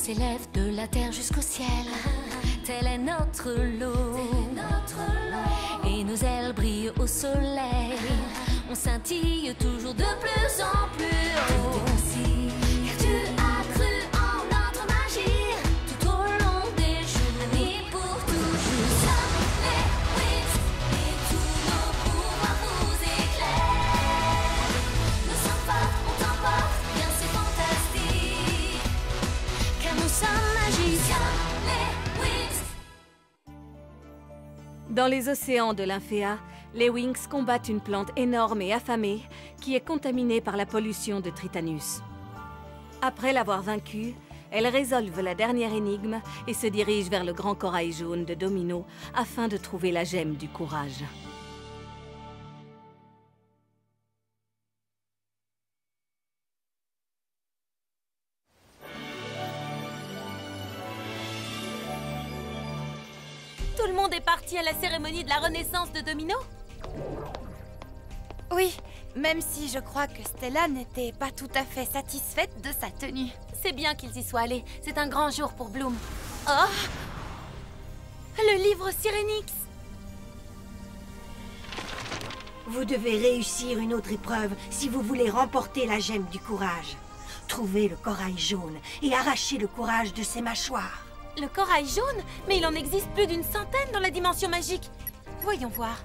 s'élève de la terre jusqu'au ciel. Tel est notre lot. Et nos ailes brillent au soleil. On scintille toujours de plus en plus haut. Car tu as cru en notre magie tout au long des jours et pour toujours. Sommes les Wings et tous nos pouvoirs vous éclairent. Nous sommes forts, on t'emporte, bien c'est fantastique. Car nous sommes magiciens, les Wings. Dans les océans de l'Inféa, les Winx combattent une plante énorme et affamée qui est contaminée par la pollution de Tritanus. Après l'avoir vaincue, elles résolvent la dernière énigme et se dirigent vers le grand corail jaune de Domino afin de trouver la gemme du courage. Tout le monde est parti à la cérémonie de la renaissance de Domino? Oui, même si je crois que Stella n'était pas tout à fait satisfaite de sa tenue. C'est bien qu'ils y soient allés. C'est un grand jour pour Bloom. Oh! Le livre Sirenix! Vous devez réussir une autre épreuve si vous voulez remporter la gemme du courage. Trouvez le corail jaune et arrachez le courage de ses mâchoires. Le corail jaune? Mais il en existe plus d'une centaine dans la dimension magique. Voyons voir.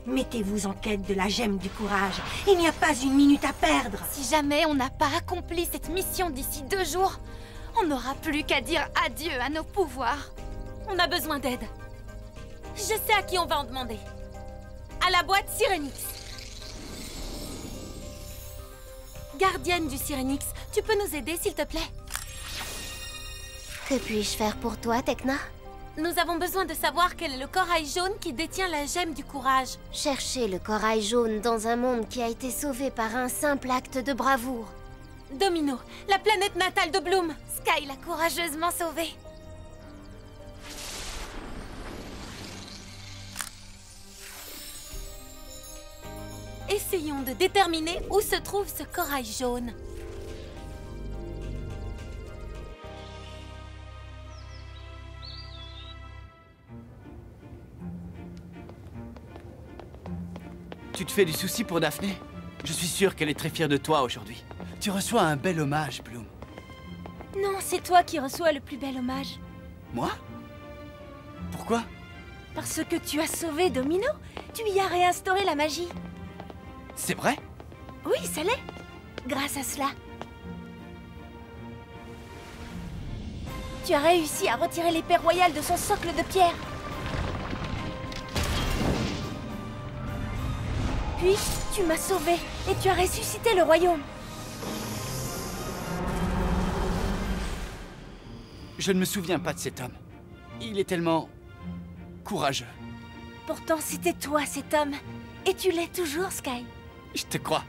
Mettez-vous en quête de la gemme du courage. Il n'y a pas une minute à perdre. Si jamais on n'a pas accompli cette mission d'ici 2 jours, on n'aura plus qu'à dire adieu à nos pouvoirs. On a besoin d'aide. Je sais à qui on va en demander. À la boîte Sirenix. Gardienne du Sirenix, tu peux nous aider s'il te plaît? Que puis-je faire pour toi, Tekna? Nous avons besoin de savoir quel est le corail jaune qui détient la gemme du courage. Chercher le corail jaune dans un monde qui a été sauvé par un simple acte de bravoure. Domino, la planète natale de Bloom. Sky l'a courageusement sauvée. Essayons de déterminer où se trouve ce corail jaune. Tu te fais du souci pour Daphné? Je suis sûr qu'elle est très fière de toi aujourd'hui. Tu reçois un bel hommage, Bloom. Non, c'est toi qui reçois le plus bel hommage. Moi? Pourquoi? Parce que tu as sauvé Domino. Tu y as réinstauré la magie. C'est vrai? Oui, ça l'est. Grâce à cela. Tu as réussi à retirer l'épée royale de son socle de pierre. Puis, tu m'as sauvé et tu as ressuscité le royaume. Je ne me souviens pas de cet homme. Il est tellement... courageux. Pourtant, c'était toi, cet homme. Et tu l'es toujours, Sky. Je te crois.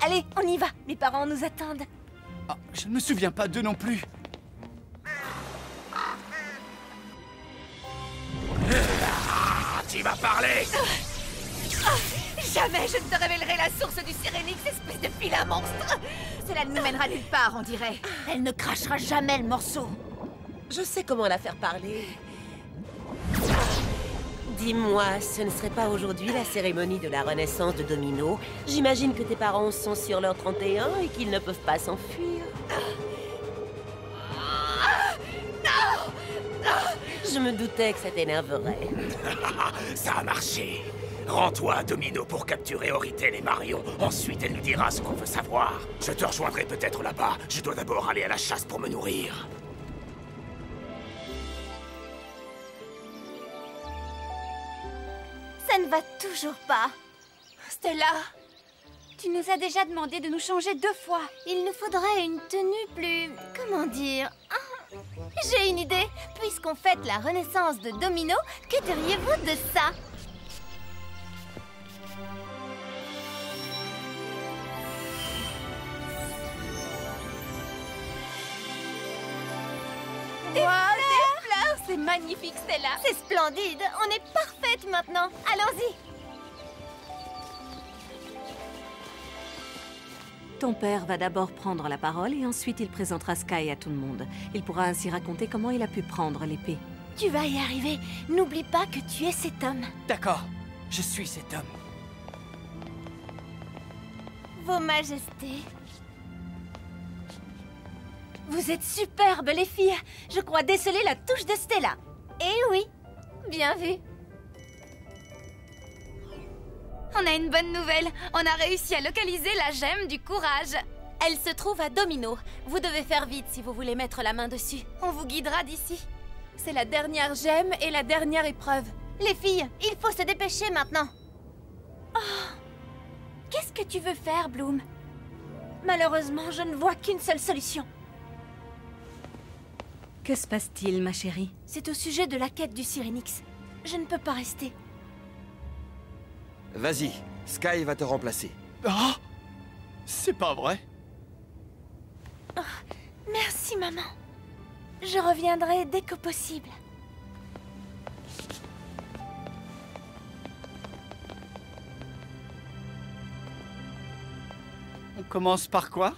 Allez, on y va. Mes parents nous attendent. Ah, je ne me souviens pas d'eux non plus. Tu vas parler! Jamais je ne te révélerai la source du Sirenix, espèce de vilain monstre! Cela ne nous mènera nulle part, on dirait. Elle ne crachera jamais le morceau. Je sais comment la faire parler. Dis-moi, ce ne serait pas aujourd'hui la cérémonie de la renaissance de Domino? J'imagine que tes parents sont sur leur 31 et qu'ils ne peuvent pas s'enfuir. Je me doutais que ça t'énerverait. Ça a marché. Rends-toi à Domino pour capturer Oritel et Marion. Ensuite, elle nous dira ce qu'on veut savoir. Je te rejoindrai peut-être là-bas. Je dois d'abord aller à la chasse pour me nourrir. Ça ne va toujours pas. Stella, tu nous as déjà demandé de nous changer 2 fois. Il nous faudrait une tenue plus... comment dire... J'ai une idée. Puisqu'on fête la renaissance de Domino, que diriez-vous de ça? Des fleurs! C'est magnifique, Stella. C'est splendide. On est parfaite maintenant. Allons-y. Ton père va d'abord prendre la parole et ensuite il présentera Sky à tout le monde. Il pourra ainsi raconter comment il a pu prendre l'épée. Tu vas y arriver. N'oublie pas que tu es cet homme. D'accord, je suis cet homme. Vos Majestés. Vous êtes superbes, les filles. Je crois déceler la touche de Stella. Eh oui, bien vu. On a une bonne nouvelle. On a réussi à localiser la gemme du courage. Elle se trouve à Domino. Vous devez faire vite si vous voulez mettre la main dessus. On vous guidera d'ici. C'est la dernière gemme et la dernière épreuve. Les filles, il faut se dépêcher maintenant. Qu'est-ce que tu veux faire, Bloom? Malheureusement, je ne vois qu'une seule solution. Que se passe-t-il, ma chérie? C'est au sujet de la quête du Syrinx. Je ne peux pas rester. Vas-y, Sky va te remplacer. Ah! C'est pas vrai. Merci, maman. Je reviendrai dès que possible. On commence par quoi?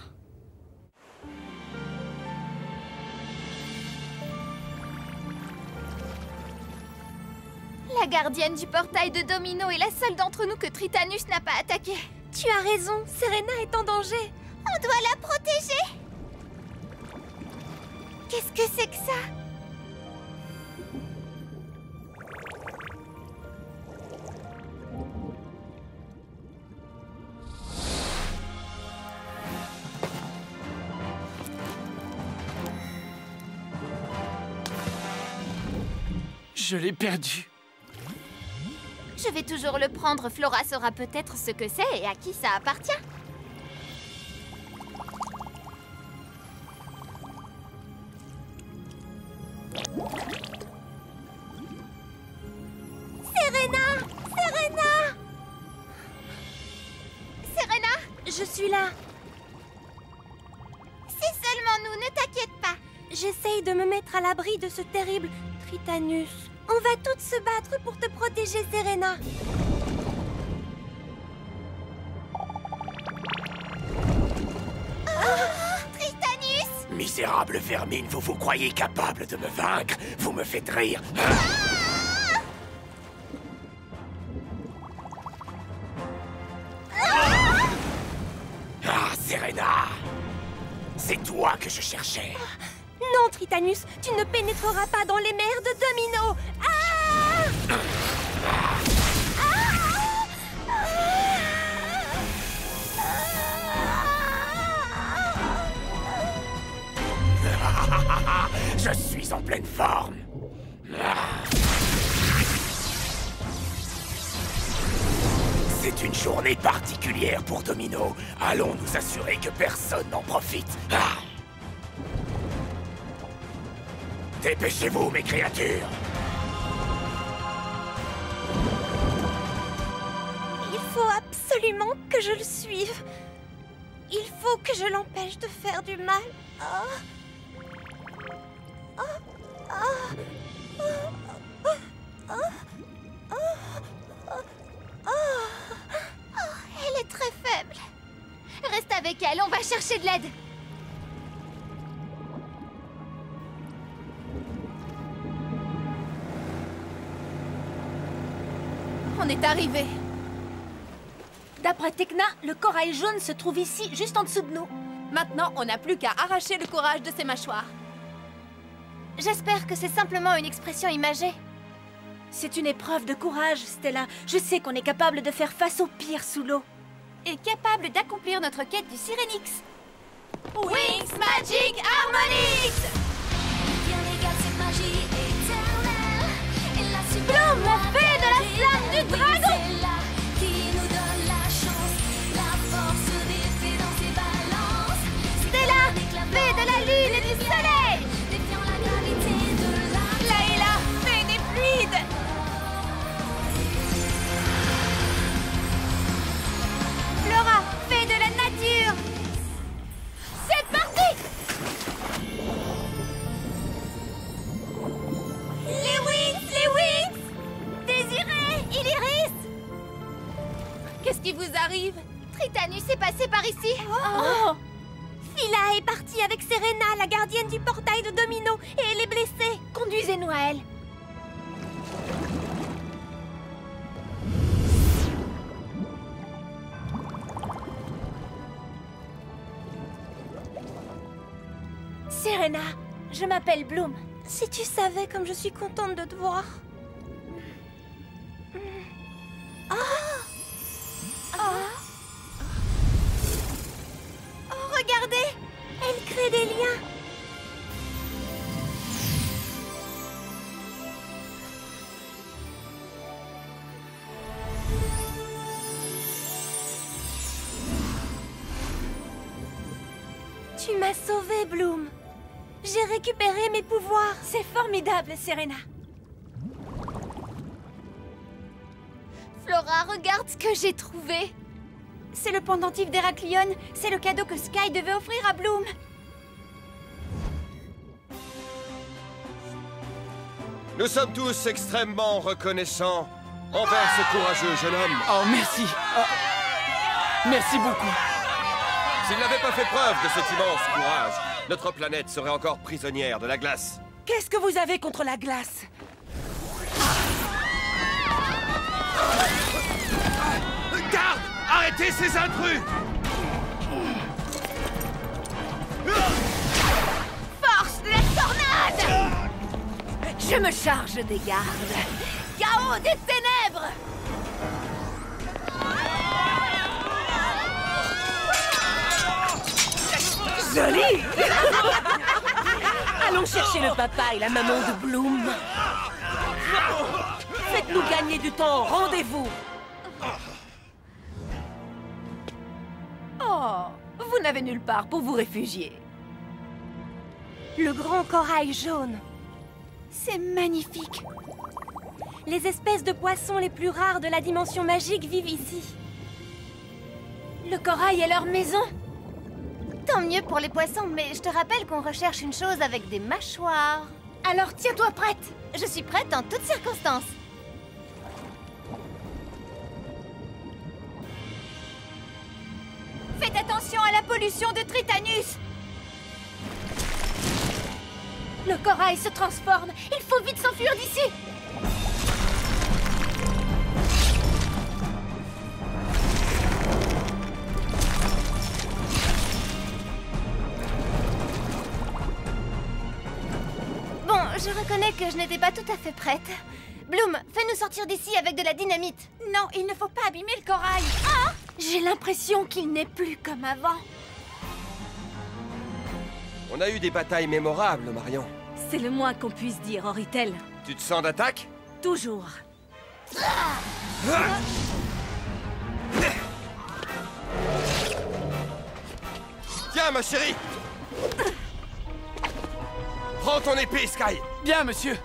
La gardienne du portail de Domino est la seule d'entre nous que Tritanus n'a pas attaquée. Tu as raison, Serena est en danger. On doit la protéger. Qu'est-ce que c'est que ça? Je l'ai perdu. Je vais toujours le prendre. Flora saura peut-être ce que c'est et à qui ça appartient. Serena! Serena! Serena! Je suis là. C'est seulement nous, ne t'inquiète pas. J'essaye de me mettre à l'abri de ce terrible Tritanus. On va toutes se battre pour te protéger, Serena. Tritanus! Misérable vermine, vous vous croyez capable de me vaincre? Vous me faites rire. Ah, Serena! C'est toi que je cherchais. Non, Tritanus, tu ne pénétreras pas dans les mers de Domino. Je suis en pleine forme. C'est une journée particulière pour Domino. Allons nous assurer que personne n'en profite. Dépêchez-vous, mes créatures! Il faut absolument que je le suive. Il faut que je l'empêche de faire du mal. Elle est très faible. Reste avec elle, on va chercher de l'aide. On est arrivé. D'après Tekna, le corail jaune se trouve ici, juste en dessous de nous. Maintenant, on n'a plus qu'à arracher le courage de ses mâchoires. J'espère que c'est simplement une expression imagée. C'est une épreuve de courage, Stella. Je sais qu'on est capable de faire face au pire sous l'eau. Et capable d'accomplir notre quête du Syrinx. Wings Magic Harmonix! Bloom, mon fée de la flamme du dragon! Stella, fée de la lune et du soleil! Layla, fée des fluides! Flora, fée de la nature! C'est parti! Les Wings! Désiré, Ilyris! Qu'est-ce qui vous arrive? Tritanus est passé par ici. Oh. Phila est partie avec Serena, la gardienne du portail de Domino, et elle est blessée. Conduisez-nous à elle. Serena, je m'appelle Bloom. Si tu savais comme je suis contente de te voir. Oh, regardez! Elle crée des liens. Tu m'as sauvée, Bloom. J'ai récupéré mes pouvoirs. C'est formidable, Serena. Flora, regarde ce que j'ai trouvé. C'est le pendentif d'Héraclione. C'est le cadeau que Sky devait offrir à Bloom. Nous sommes tous extrêmement reconnaissants envers ce courageux jeune homme. Oh, merci. Merci beaucoup. S'il n'avait pas fait preuve de cet immense courage, notre planète serait encore prisonnière de la glace. Qu'est-ce que vous avez contre la glace? Garde! Arrêtez ces intrus! Force de la tornade! Je me charge des gardes. Chaos des ténèbres! Joli! Allons chercher le papa et la maman de Bloom. Faites-nous gagner du temps, rendez-vous. Oh, vous n'avez nulle part pour vous réfugier. Le grand corail jaune. C'est magnifique. Les espèces de poissons les plus rares de la dimension magique vivent ici. Le corail est leur maison. Tant mieux pour les poissons, mais je te rappelle qu'on recherche une chose avec des mâchoires. Alors tiens-toi prête. Je suis prête en toutes circonstances. Faites attention à la pollution de Tritanus. Le corail se transforme. Il faut vite s'enfuir d'ici. Bon, je reconnais que je n'étais pas tout à fait prête. Bloom, fais-nous sortir d'ici avec de la dynamite. Non, il ne faut pas abîmer le corail. Ah! J'ai l'impression qu'il n'est plus comme avant. On a eu des batailles mémorables, Marion. C'est le moins qu'on puisse dire, Oritel. Tu te sens d'attaque? Toujours. Tiens, ma chérie! Prends ton épée, Sky! Bien, monsieur.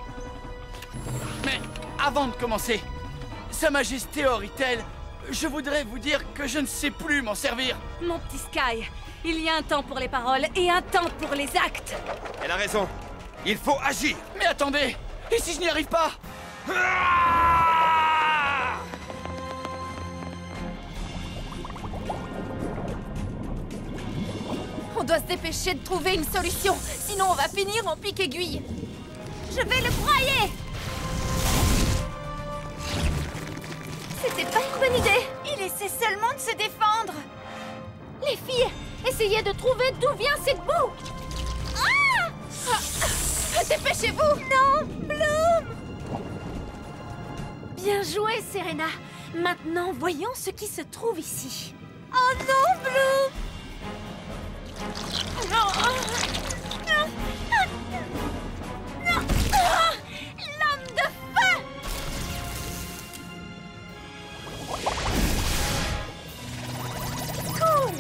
Mais avant de commencer, Sa Majesté Oritel, je voudrais vous dire que je ne sais plus m'en servir. Mon petit Sky, il y a un temps pour les paroles et un temps pour les actes. Elle a raison. Il faut agir. Mais attendez, et si je n'y arrive pas? On doit se dépêcher de trouver une solution, sinon on va finir en pique-aiguille. Je vais le broyer. C'était pas une bonne idée. Il essaie seulement de se défendre. Les filles, essayez de trouver d'où vient cette boue. Ah! Dépêchez-vous! Non, Bloom! Bien joué, Serena. Maintenant, voyons ce qui se trouve ici. Oh non, Bloom! Non! Lame de feu! Cool!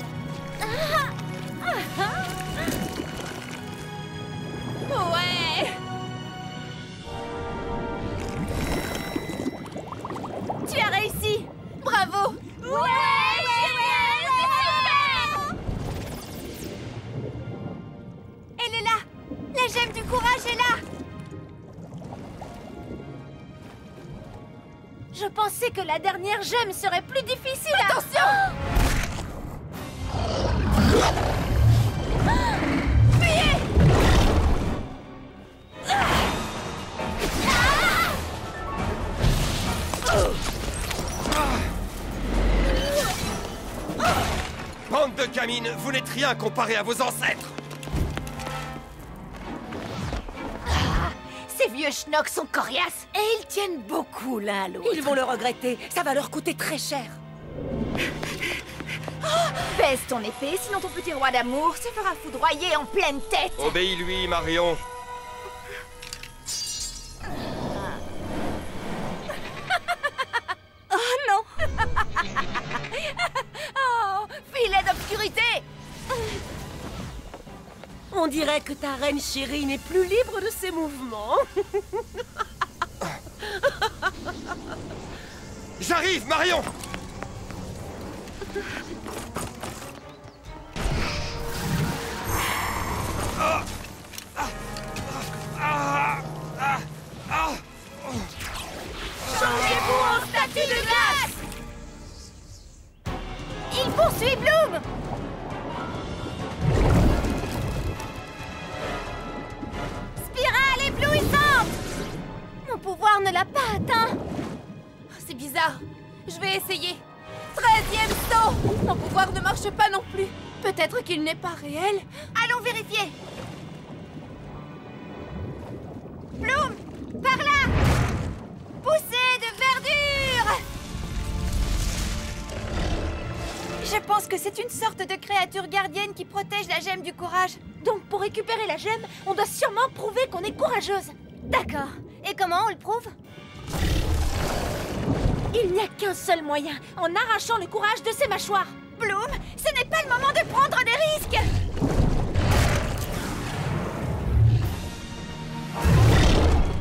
Ouais! Tu as réussi! Bravo! Ouais! Elle est là! La gemme du courage est là! Je pensais que la dernière gemme serait plus difficile. Attention! Bande de gamines, vous n'êtes rien comparé à vos ancêtres! Ces vieux schnocks sont coriaces. Et ils tiennent beaucoup l'un à l'autre. Ils vont le regretter. Ça va leur coûter très cher. Baisse ton épée, sinon ton petit roi d'amour se fera foudroyer en pleine tête. Obéis-lui, Marion. Oh non! Oh, filet d'obscurité. On dirait que ta reine chérie n'est plus libre de ses mouvements. J'arrive, Marion! Changez-vous en statue de glace. Il poursuit Bloom. Spirale éblouissante. Mon pouvoir ne l'a pas atteint. C'est bizarre. Je vais essayer. 13e saut. Mon pouvoir ne marche pas non plus. Peut-être qu'il n'est pas réel. Allons vérifier. Bloom, par là. Poussée de verdure. Je pense que c'est une sorte de créature gardienne qui protège la gemme du courage. Donc pour récupérer la gemme, on doit sûrement prouver qu'on est courageuse. D'accord. Et comment on le prouve? Il n'y a qu'un seul moyen, en arrachant le courage de ses mâchoires. Bloom, ce n'est pas le moment de prendre des risques.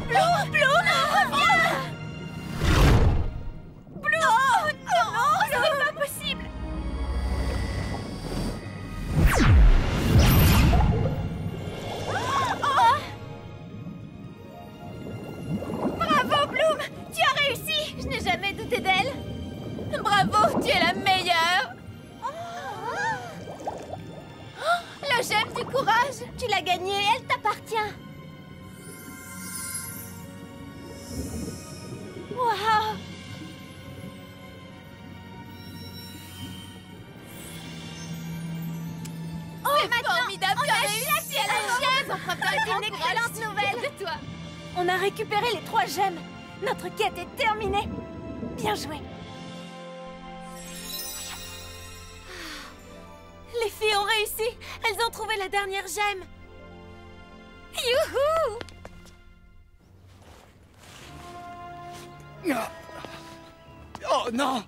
Bloom, reviens. Bloom, non, ce n'est pas possible. Bravo, Bloom! Tu as réussi! Je n'ai jamais douté d'elle! Bravo, tu es la meilleure. La gemme du courage. Tu l'as gagnée, elle t'appartient! Waouh! C'est formidable, tu as réussi à la gemme. C'est une excellente nouvelle! De toi. On a récupéré les 3 gemmes! Notre quête est terminée! Bien joué! Les filles ont réussi. Elles ont trouvé la dernière gemme. Youhou! Oh non!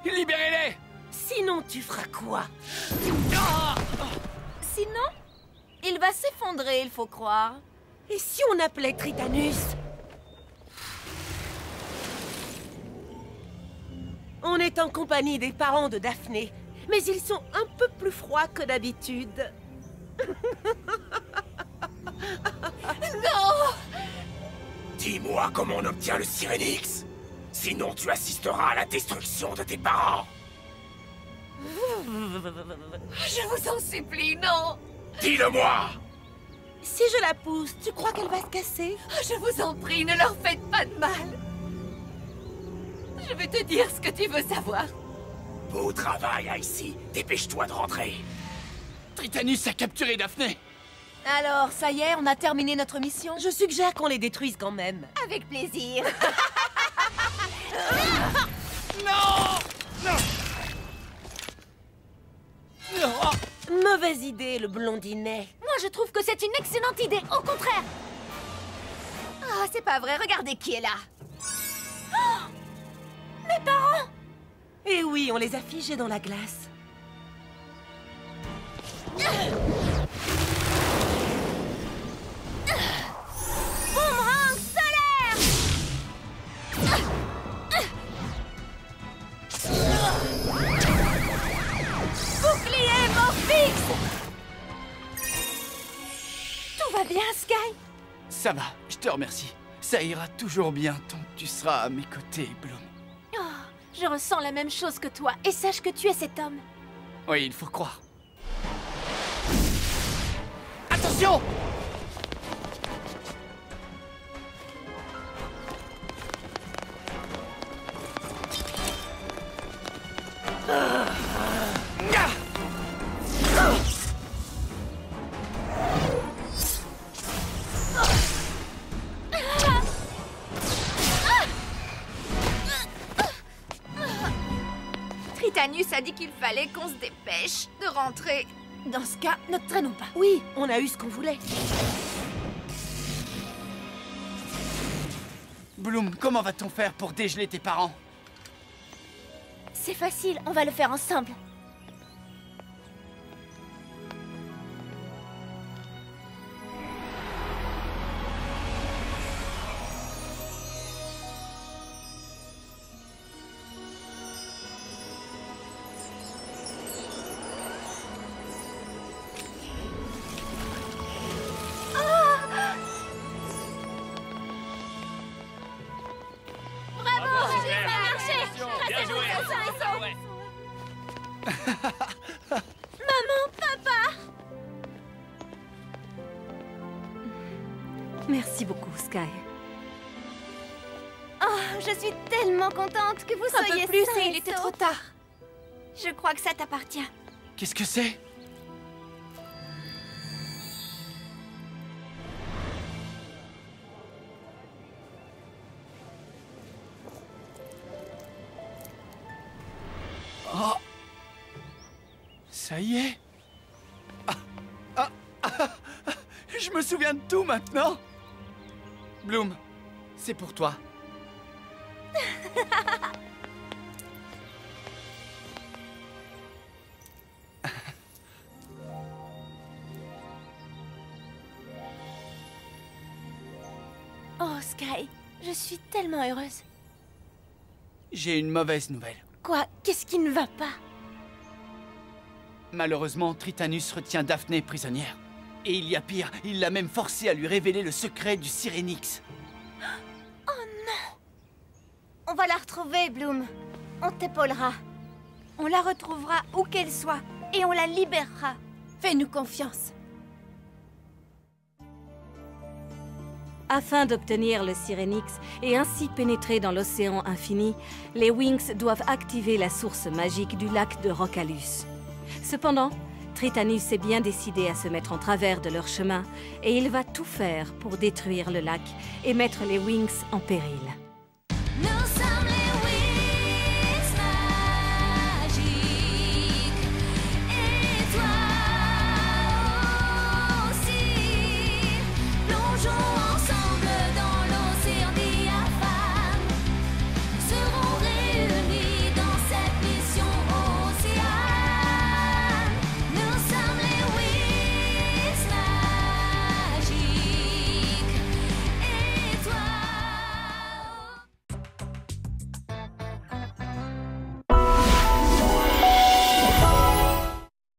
Libérez-les! Sinon, tu feras quoi? Sinon, il va s'effondrer, il faut croire. Et si on appelait Tritanus? On est en compagnie des parents de Daphné, mais ils sont un peu plus froids que d'habitude. Non! Dis-moi comment on obtient le Sirénix. Sinon, tu assisteras à la destruction de tes parents. Je vous en supplie, non! Dis-le-moi! Si je la pousse, tu crois qu'elle va se casser? Je vous en prie, ne leur faites pas de mal. Je vais te dire ce que tu veux savoir. Beau travail, Icy. Dépêche-toi de rentrer. Tritanus a capturé Daphné. Alors, ça y est, on a terminé notre mission. Je suggère qu'on les détruise quand même. Avec plaisir! Non! Non! Non! Mauvaise idée, le blondinet. Moi, je trouve que c'est une excellente idée, au contraire! Ah, c'est pas vrai, regardez qui est là! Oh, mes parents! Eh oui, on les a figés dans la glace. Boomerang solaire! Bouclier Morphix! Tout va bien, Sky? Ça va, je te remercie. Ça ira toujours bien tant que tu seras à mes côtés, Bloom. Oh, je ressens la même chose que toi, et sache que tu es cet homme. Oui, il faut croire. Attention! Tritanus a dit qu'il fallait qu'on se dépêche de rentrer. Dans ce cas, ne traînons pas. Oui, on a eu ce qu'on voulait. Bloom, comment va-t-on faire pour dégeler tes parents? C'est facile, on va le faire ensemble. Merci beaucoup, Sky. Oh, je suis tellement contente que vous soyez Un peu plus sains et et il était saufs. trop tard. Je crois que ça t'appartient. Qu'est-ce que c'est? Oh! Ça y est? Je me souviens de tout maintenant! Bloom, c'est pour toi. Oh, Sky, je suis tellement heureuse. J'ai une mauvaise nouvelle. Quoi? Qu'est-ce qui ne va pas? Malheureusement, Tritanus retient Daphné prisonnière. Et il y a pire, il l'a même forcée à lui révéler le secret du Syrénix. Oh non! On va la retrouver, Bloom. On t'épaulera. On la retrouvera où qu'elle soit. Et on la libérera. Fais-nous confiance. Afin d'obtenir le Syrénix et ainsi pénétrer dans l'océan infini, les Winx doivent activer la source magique du lac de Rocalus. Cependant, Tritanus est bien décidé à se mettre en travers de leur chemin et il va tout faire pour détruire le lac et mettre les Winx en péril.